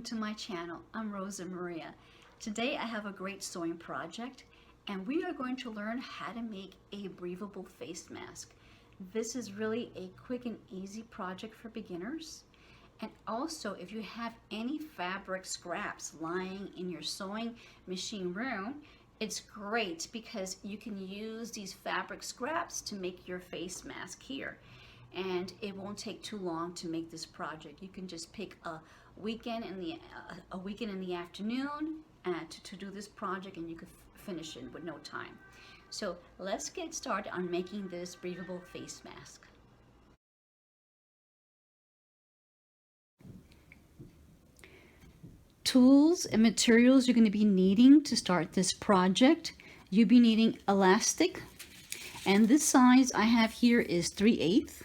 to my channel. I'm Rosa Maria. Today I have a great sewing project and we are going to learn how to make a breathable face mask. This is really a quick and easy project for beginners. And also, if you have any fabric scraps lying in your sewing machine room, it's great because you can use these fabric scraps to make your face mask here. And it won't take too long to make this project. You can just pick a weekend in the afternoon to do this project, and you could finish it with no time. So let's get started on making this breathable face mask. Tools and materials you're going to be needing to start this project. You'll be needing elastic, and this size I have here is 3/8.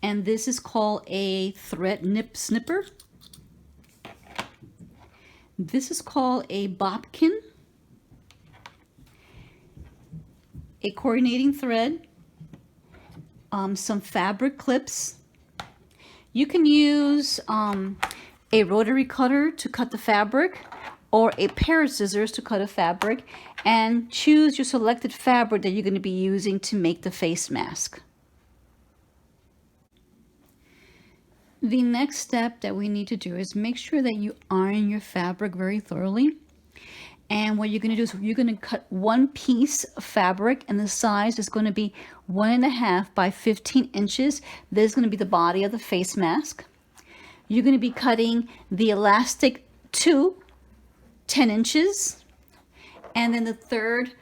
And this is called a thread nip snipper. This is called a bobbin, a coordinating thread, some fabric clips. You can use a rotary cutter to cut the fabric or a pair of scissors to cut a fabric, and choose your selected fabric that you're going to be using to make the face mask. The next step that we need to do is make sure that you iron your fabric very thoroughly. And what you're going to do is you're going to cut one piece of fabric, and the size is going to be 1.5 by 15 inches. This is going to be the body of the face mask. You're going to be cutting the elastic to 10 inches. And then the third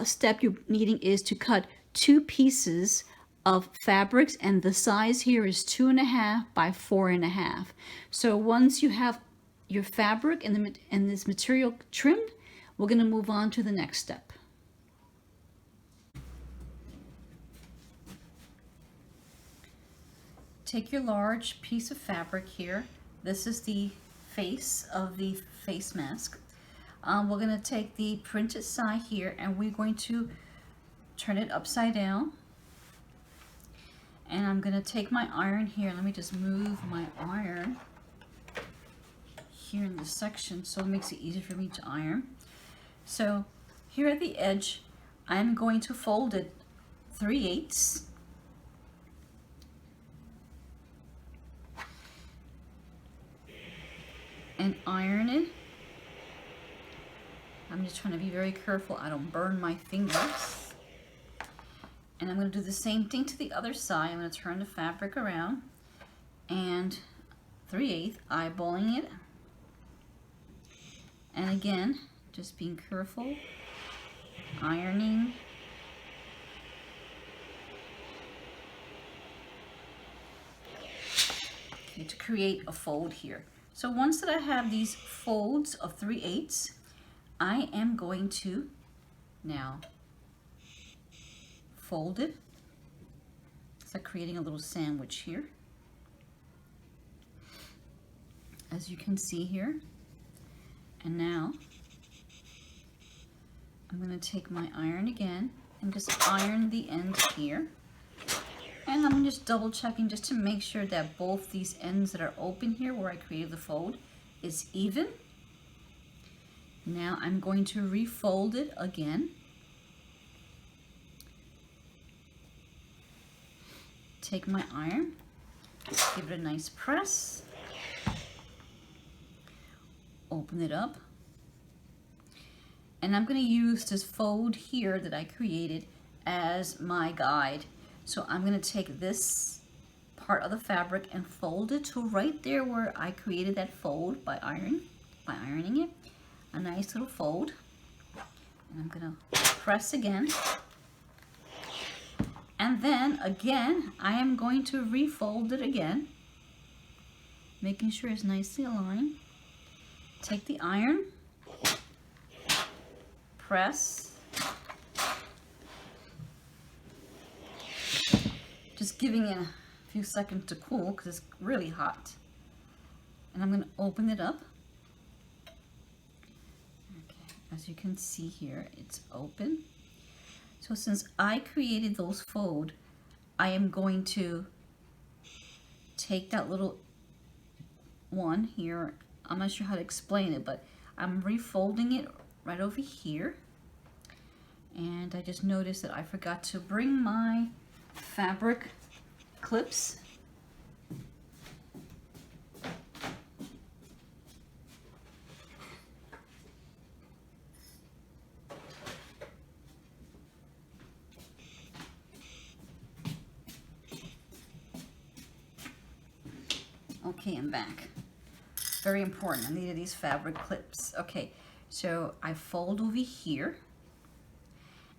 step you're needing is to cut 2 pieces of fabrics, and the size here is 2.5 by 4.5. So once you have your fabric and this material trimmed, we're going to move on to the next step. Take your large piece of fabric here. This is the face of the face mask. We're going to take the printed side here, and we're going to turn it upside down. And I'm going to take my iron here. Let me just move my iron here in this section so it makes it easier for me to iron. So here at the edge, I'm going to fold it 3/8. And iron it. I'm just trying to be very careful I don't burn my fingers. And I'm going to do the same thing to the other side. I'm going to turn the fabric around and 3/8 eyeballing it. And again, just being careful, ironing. Okay, to create a fold here. So once that I have these folds of 3/8, I am going to now fold it. It's like creating a little sandwich here, as you can see here. And now I'm going to take my iron again and just iron the ends here. And I'm just double checking just to make sure that both these ends that are open here where I created the fold is even. Now I'm going to refold it again. Take my iron, give it a nice press, open it up, and I'm going to use this fold here that I created as my guide. So I'm going to take this part of the fabric and fold it to right there where I created that fold by ironing it. A nice little fold. And I'm going to press again. And then again, I am going to refold it again, making sure it's nicely aligned. Take the iron, press, just giving it a few seconds to cool because it's really hot. And I'm going to open it up. Okay, as you can see here, it's open. So since I created those folds, I am going to take that little one here. I'm not sure how to explain it, but I'm refolding it right over here. And I just noticed that I forgot to bring my fabric clips. Okay, I'm back. Very important. I needed these fabric clips. Okay, so I fold over here,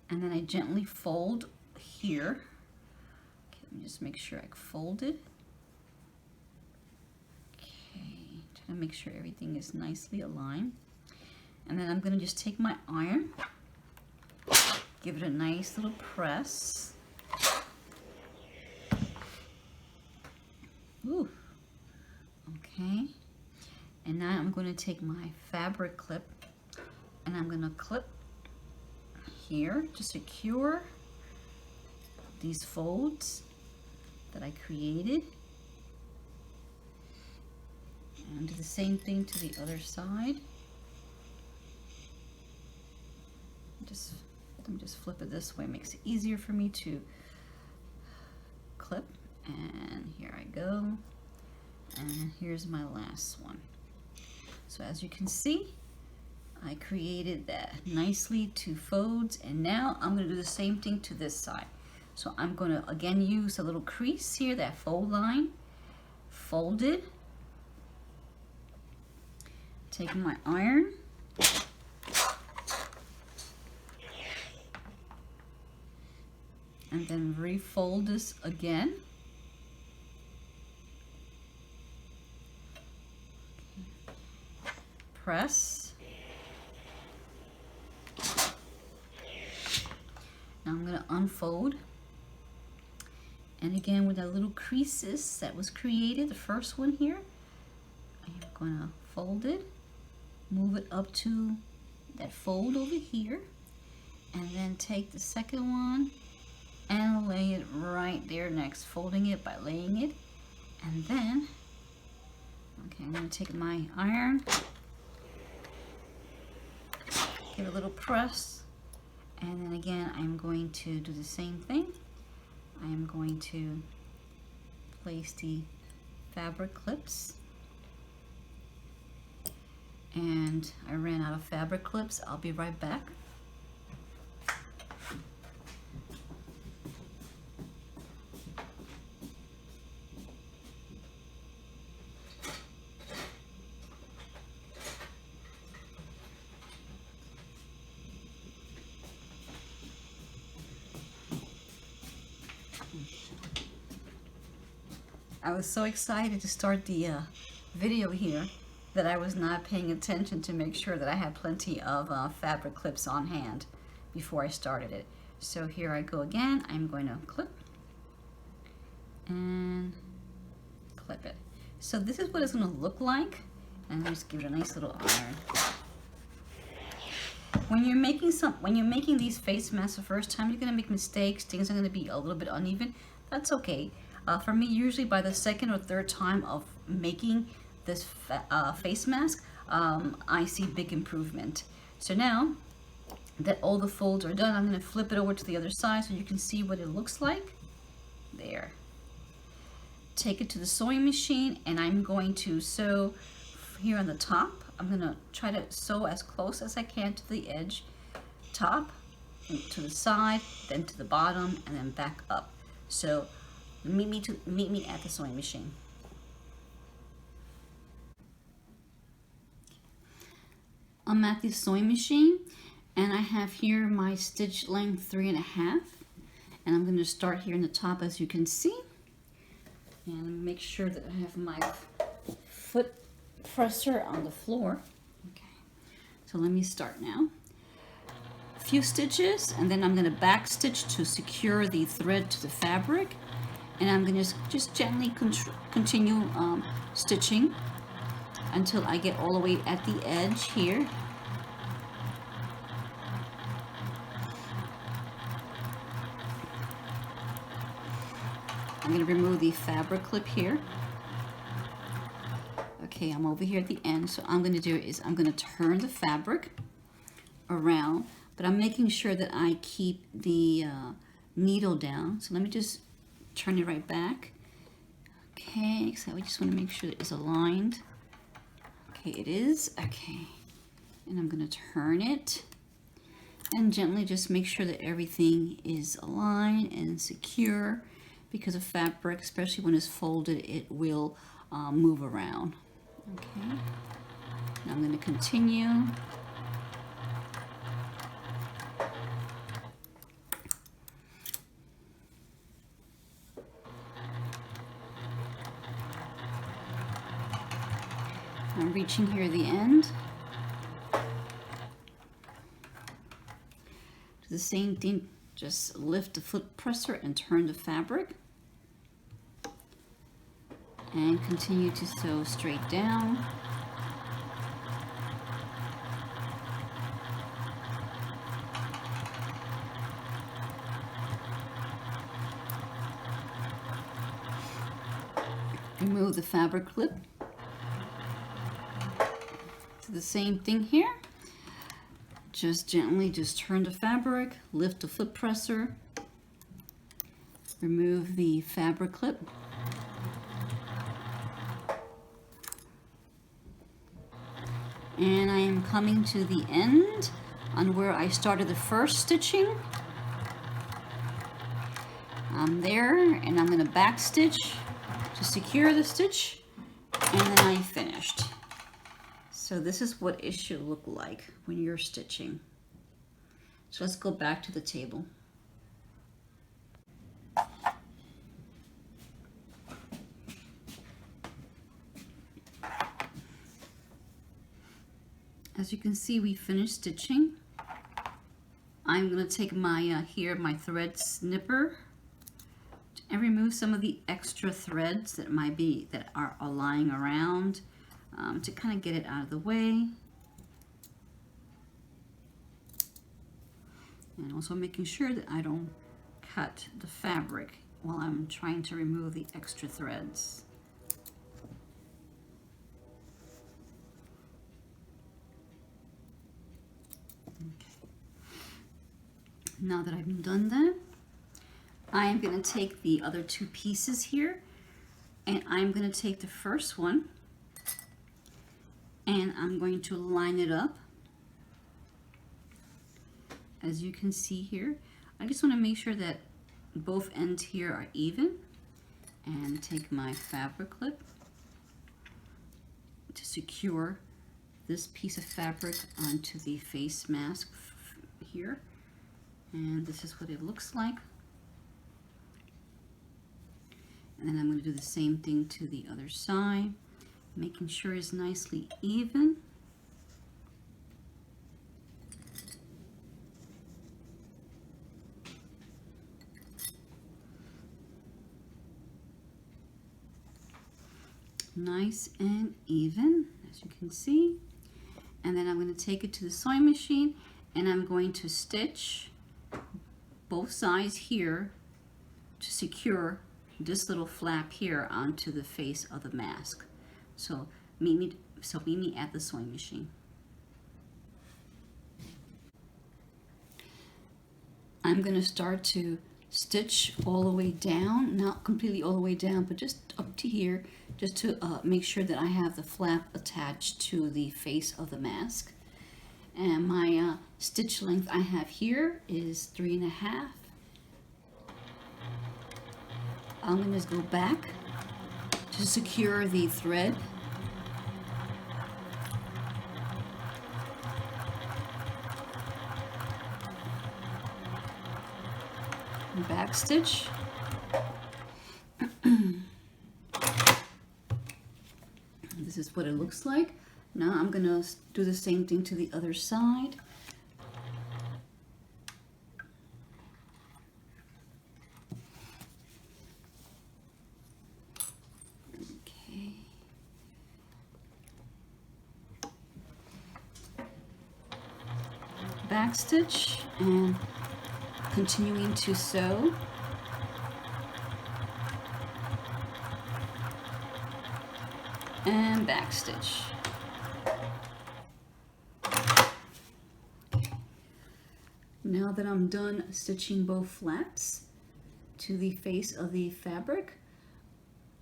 and then I gently fold here. Okay, let me just make sure I fold it. Okay, trying to make sure everything is nicely aligned. And then I'm gonna just take my iron, give it a nice little press. Ooh. Okay, and now I'm going to take my fabric clip and I'm going to clip here to secure these folds that I created, and do the same thing to the other side. Let me just flip it this way, it makes it easier for me to clip. And here I go. And here's my last one. So as you can see, I created that nicely, 2 folds, and now I'm going to do the same thing to this side. So I'm going to again use a little crease here, that fold line, fold it, take my iron, and then refold this again. Press. Now I'm going to unfold, and again with that little creases that was created, the first one here, I'm going to fold it, move it up to that fold over here, and then take the second one and lay it right there next, folding it by laying it. And then, okay, I'm going to take my iron, give it a little press, and then again I'm going to do the same thing. I am going to place the fabric clips, and I ran out of fabric clips. I'll be right back. I was so excited to start the video here that I was not paying attention to make sure that I had plenty of fabric clips on hand before I started it. So here I go again. I'm going to clip and clip it. So this is what it's going to look like, and just give it a nice little iron. When you're making these face masks the first time, you're going to make mistakes. Things are going to be a little bit uneven. That's okay. For me, usually by the second or third time of making this face mask, I see big improvement. So now that all the folds are done, I'm going to flip it over to the other side so you can see what it looks like. There. Take it to the sewing machine, and I'm going to sew here on the top. I'm going to try to sew as close as I can to the edge, top, and to the side, then to the bottom, and then back up. So meet me at the sewing machine. I'm at the sewing machine, and I have here my stitch length 3.5, and I'm going to start here in the top, as you can see, and make sure that I have my foot presser on the floor. Okay, so let me start now. A few stitches, and then I'm going to back stitch to secure the thread to the fabric. And I'm going to just gently continue stitching until I get all the way at the edge here. I'm going to remove the fabric clip here. Okay, I'm over here at the end, so I'm going to do is I'm going to turn the fabric around, but I'm making sure that I keep the needle down. So let me just turn it right back. Okay, so we just want to make sure that it's aligned. Okay, it is. Okay, and I'm going to turn it and gently just make sure that everything is aligned and secure, because of fabric, especially when it's folded, it will move around. Okay, now I'm going to continue. I'm reaching here at the end. Do the same thing, just lift the foot presser and turn the fabric. And continue to sew straight down. Remove the fabric clip. Do the same thing here. Just gently just turn the fabric, lift the foot presser, remove the fabric clip. And I am coming to the end on where I started the first stitching. I'm there, and I'm going to back stitch to secure the stitch, and then I finished. So this is what it should look like when you're stitching. So let's go back to the table. As you can see, we finished stitching. I'm going to take my my thread snipper and remove some of the extra threads that are lying around, to kind of get it out of the way. And also making sure that I don't cut the fabric while I'm trying to remove the extra threads. Okay. Now that I've done that, I am going to take the other two pieces here, and I'm going to take the first one and I'm going to line it up. As you can see here, I just want to make sure that both ends here are even, and take my fabric clip to secure this piece of fabric onto the face mask here. And this is what it looks like. And then I'm going to do the same thing to the other side, making sure it's nicely even. Nice and even, as you can see. And then I'm going to take it to the sewing machine, and I'm going to stitch both sides here to secure this little flap here onto the face of the mask. So meet me at the sewing machine. I'm going to start to stitch all the way down, not completely all the way down, but just up to here, just to make sure that I have the flap attached to the face of the mask. And my stitch length I have here is 3.5. I'm going to just go back to secure the thread. Back stitch. This is what it looks like. Now I'm going to do the same thing to the other side. Okay. Back stitch and continuing to sew. and back stitch. Now that I'm done stitching both flaps to the face of the fabric,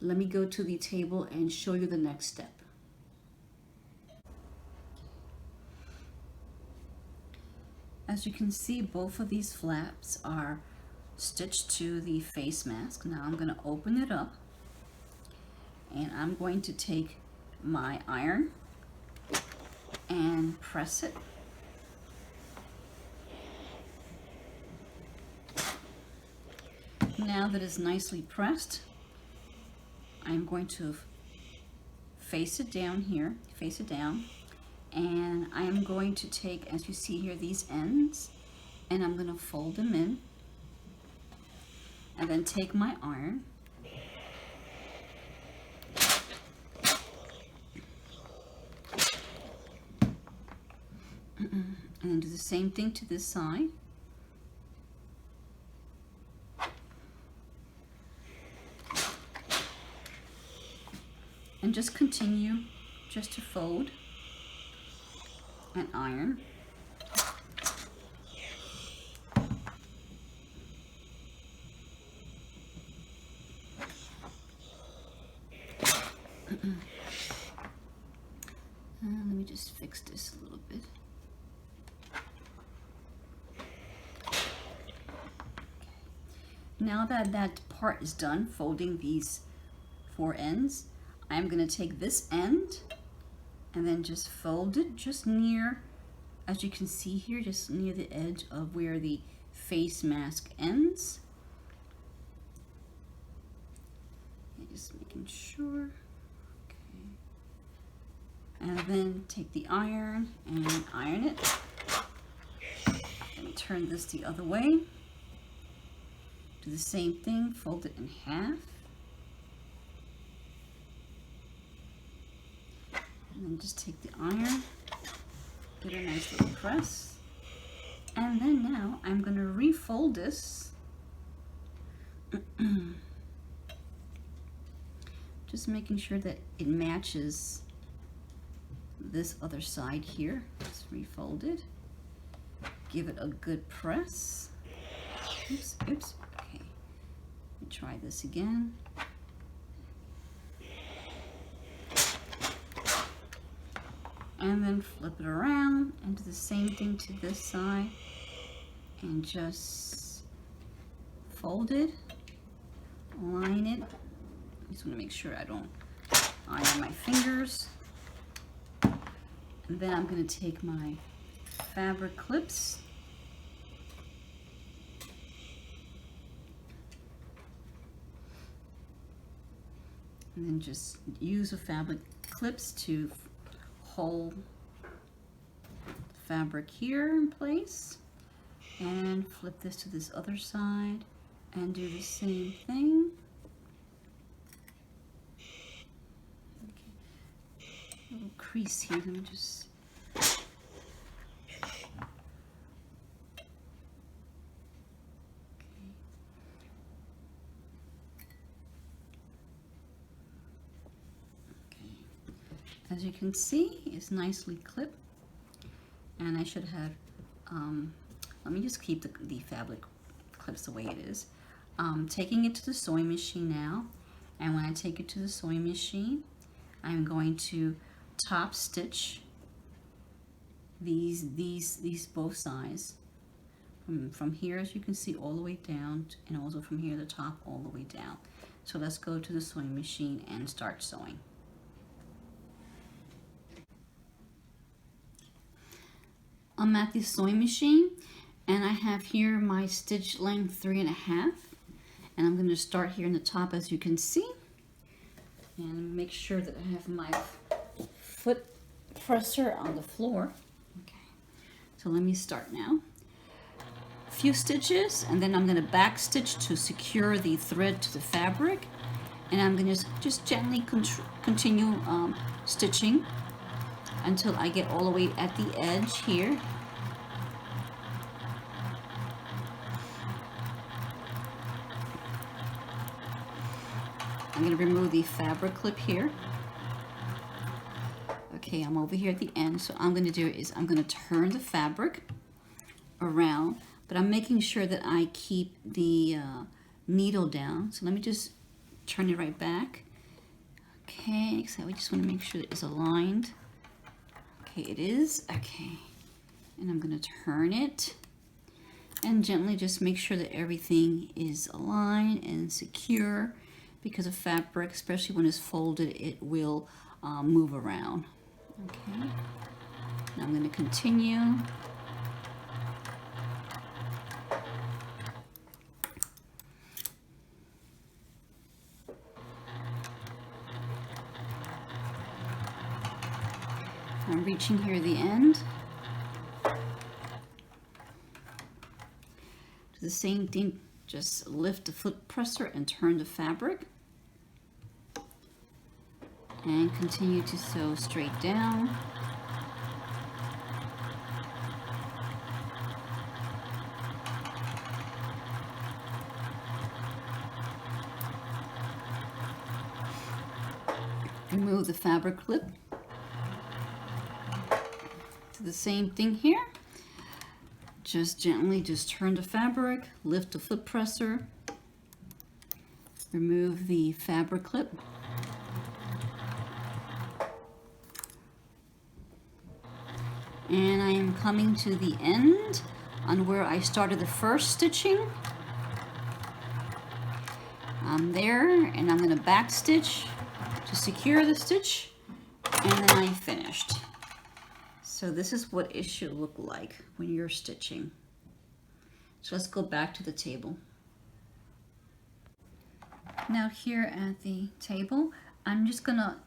let me go to the table and show you the next step. As you can see, both of these flaps are stitched to the face mask. Now I'm going to open it up and I'm going to take my iron and press it. Now that it's nicely pressed, I'm going to face it down here, face it down, and I am going to take, as you see here, these ends, and I'm going to fold them in, and then take my iron, and then do the same thing to this side. And just continue just to fold and iron. Let me just fix this a little bit. Now that that part is done, folding these 4 ends, I'm going to take this end and then just fold it just near, as you can see here, just near the edge of where the face mask ends. Just making sure. Okay. And then take the iron and iron it. Let me turn this the other way. Do the same thing, fold it in half. And then just take the iron, give it a nice little press. And then now I'm going to refold this. Just making sure that it matches this other side here. Just refold it. Give it a good press. Oops, oops. Okay. Let me try this again. And then flip it around and do the same thing to this side. And just fold it, line it. I just want to make sure I don't iron my fingers. And then I'm going to take my fabric clips and then just use the fabric clips to hold the fabric here in place, and flip this to this other side and do the same thing. Little crease here. Let me just as you can see, it's nicely clipped, and I should have let me just keep the fabric clips the way it is. Taking it to the sewing machine now, and when I take it to the sewing machine, I'm going to top stitch these both sides from here, as you can see, all the way down, and also from here the top all the way down. So let's go to the sewing machine and start sewing. I'm at the sewing machine, and I have here my stitch length 3.5, and I'm going to start here in the top, as you can see, and make sure that I have my foot presser on the floor. Okay, so let me start now. A few stitches, and then I'm going to back stitch to secure the thread to the fabric, and I'm going to just gently continue stitching until I get all the way at the edge here. I'm going to remove the fabric clip here. Okay, I'm over here at the end, so I'm going to do is I'm going to turn the fabric around, but I'm making sure that I keep the needle down. So let me just turn it right back. Okay, so we just want to make sure it's aligned. Okay, it is. Okay, and I'm going to turn it and gently just make sure that everything is aligned and secure, because a fabric, especially when it's folded, it will move around. Okay, now I'm going to continue. I'm reaching here at the end. Do the same thing, just lift the foot presser and turn the fabric. And continue to sew straight down. Remove the fabric clip. Do the same thing here. Just gently just turn the fabric, lift the foot presser, remove the fabric clip. And I am coming to the end on where I started the first stitching. I'm there, and I'm going to back stitch to secure the stitch, and then I'm finished. So this is what it should look like when you're stitching. So let's go back to the table. Now here at the table, I'm just going to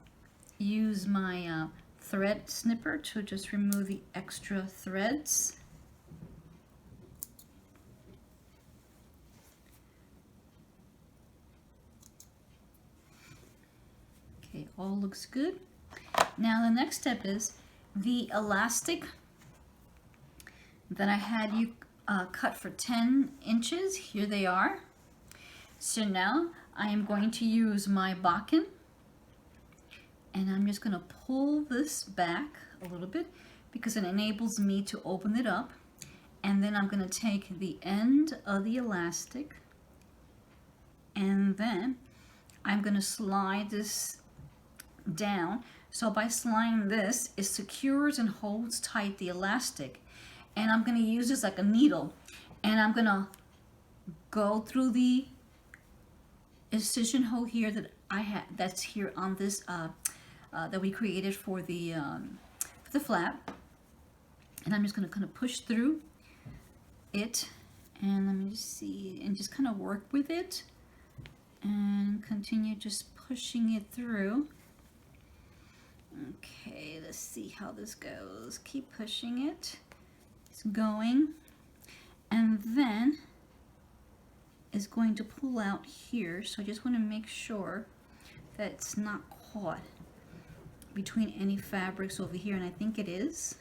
use my thread snipper to just remove the extra threads. Okay, all looks good. Now the next step is the elastic that I had you cut for 10 inches. Here they are. So now I am going to use my bobbin, and I'm just going to pull this back a little bit because it enables me to open it up. And then I'm going to take the end of the elastic, and then I'm going to slide this down. So by sliding this, it secures and holds tight the elastic. And I'm going to use this like a needle, and I'm going to go through the incision hole here that I had, that's here on this that we created for the flap, and I'm just going to kind of push through it, and let me just see, and just kind of work with it and continue just pushing it through. Okay, let's see how this goes. Keep pushing it. It's going, and then it's going to pull out here. So I just want to make sure that it's not caught between any fabrics over here, and I think it is.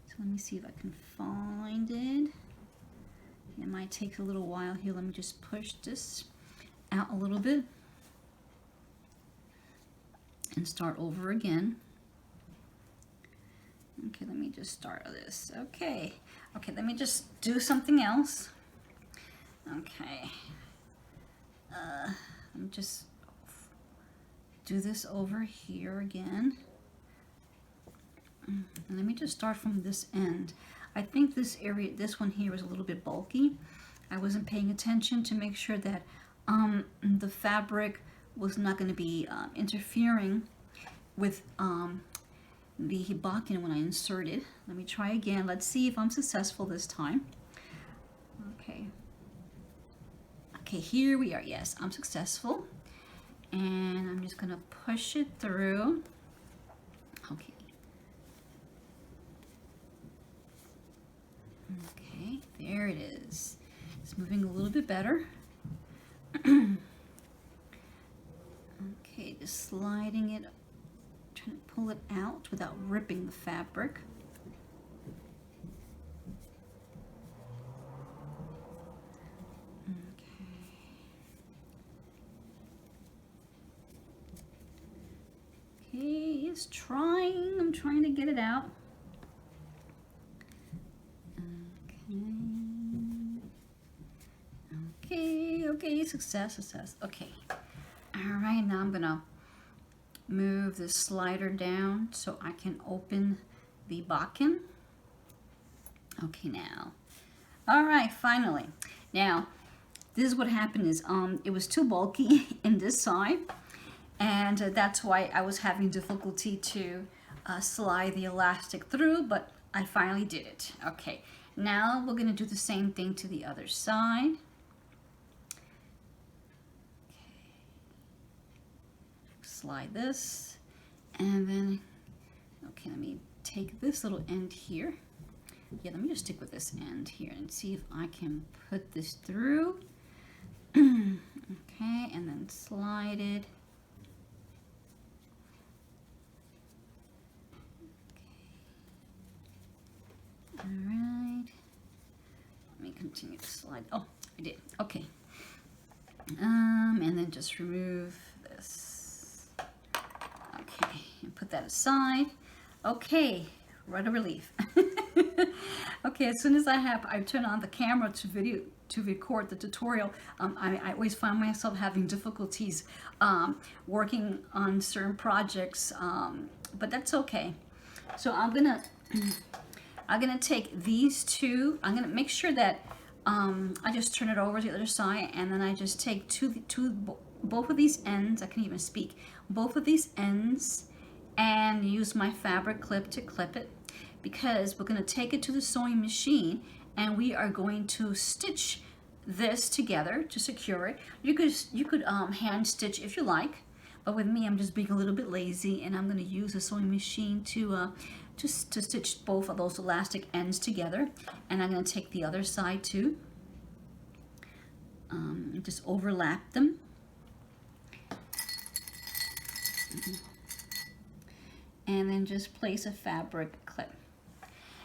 So let me see if I can find it. It might take a little while here. Let me just push this out a little bit and start over again. Okay, let me just start this. Okay, let me just do something else. Okay, let me just do this over here again. And let me just start from this end. I think this area, this one here is a little bit bulky. I wasn't paying attention to make sure that the fabric was not going to be interfering with the bobbin when I insert it. Let me try again. Let's see if I'm successful this time. Okay, here we are. Yes, I'm successful. And I'm just going to push it through. Okay. Okay, there it is. It's moving a little bit better. Okay, just sliding it, trying to pull it out without ripping the fabric. Okay, is trying. I'm trying to get it out. Okay, success. Okay. All right, now I'm gonna move the slider down so I can open the bakken. Okay, now. All right, finally. Now, this is what happened is it was too bulky in this side, and that's why I was having difficulty to slide the elastic through, but I finally did it. Okay, now we're gonna do the same thing to the other side. Slide this, and then, okay, let me take this little end here. Yeah, let me just stick with this end here and see if I can put this through. Okay, and then slide it. Okay. All right. Let me continue to slide. Oh, I did. Okay. And then just remove this. Okay, and put that aside. Okay, what a relief. Okay, as soon as I turn on the camera to record the tutorial, I always find myself having difficulties working on certain projects, but that's okay. So I'm gonna take these two. I'm gonna make sure that I just turn it over to the other side, and then I just take both of these ends. I can't even speak. Both of these ends, and use my fabric clip to clip it, because we're going to take it to the sewing machine and we are going to stitch this together to secure it. You could hand stitch if you like, but with me, I'm just being a little bit lazy, and I'm going to use a sewing machine to stitch both of those elastic ends together. And I'm going to take the other side too, just overlap them. And then just place a fabric clip.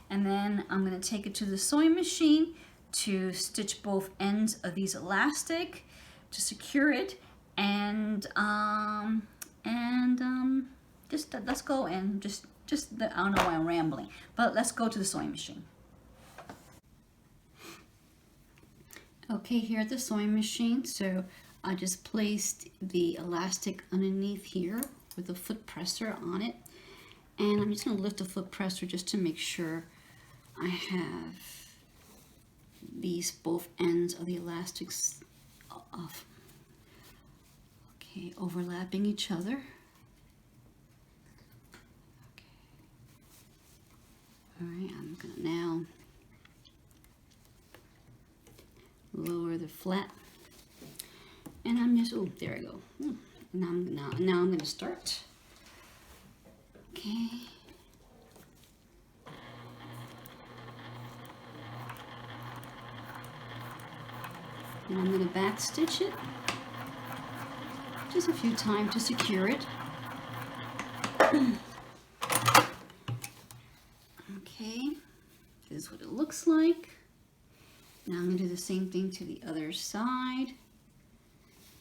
And then I'm going to take it to the sewing machine to stitch both ends of these elastic to secure it, and just let's go and just I don't know why I'm rambling, but let's go to the sewing machine. Okay, here at the sewing machine, so I just placed the elastic underneath here with a foot presser on it, and I'm just going to lift the foot presser just to make sure I have these both ends of the elastics off. Okay, overlapping each other. Okay. All right, I'm going to now lower the flat, and I'm just, oh, there I go. Now I'm going to start. Okay. And I'm going to back stitch it just a few times to secure it. Okay, this is what it looks like. Now I'm going to do the same thing to the other side.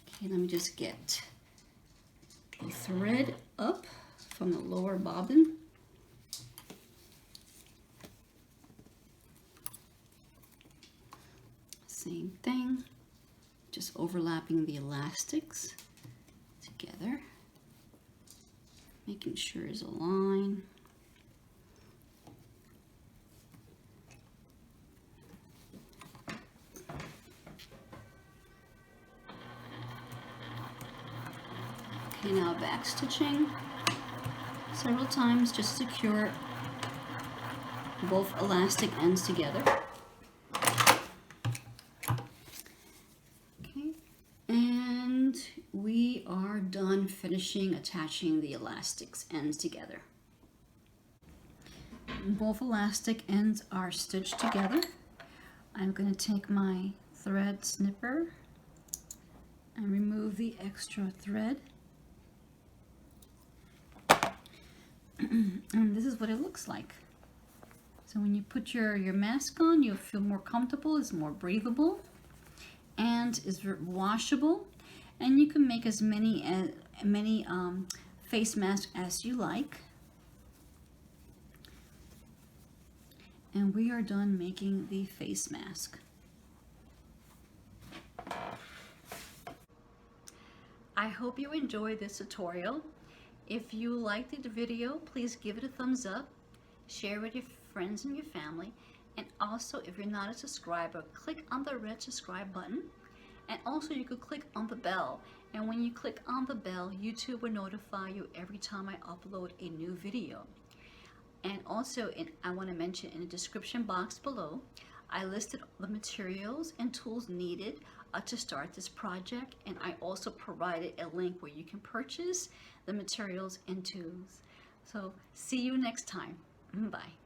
Okay, let me just get the thread up from the lower bobbin. Same thing, just overlapping the elastics together, making sure it's aligned. Okay, now back stitching several times, just secure both elastic ends together. Okay, and we are done finishing attaching the elastics ends together. Both elastic ends are stitched together. I'm going to take my thread snipper and remove the extra thread. And this is what it looks like. So when you put your mask on, you'll feel more comfortable, it's more breathable, and is washable. And you can make as many face mask as you like. And we are done making the face mask. I hope you enjoyed this tutorial. If you liked the video, please give it a thumbs up, share with your friends and your family, and also if you're not a subscriber, click on the red subscribe button, and also you could click on the bell, and when you click on the bell, YouTube will notify you every time I upload a new video. And also, I want to mention in the description box below, I listed the materials and tools needed to start this project, and I also provided a link where you can purchase the materials and tools. So see you next time. Bye.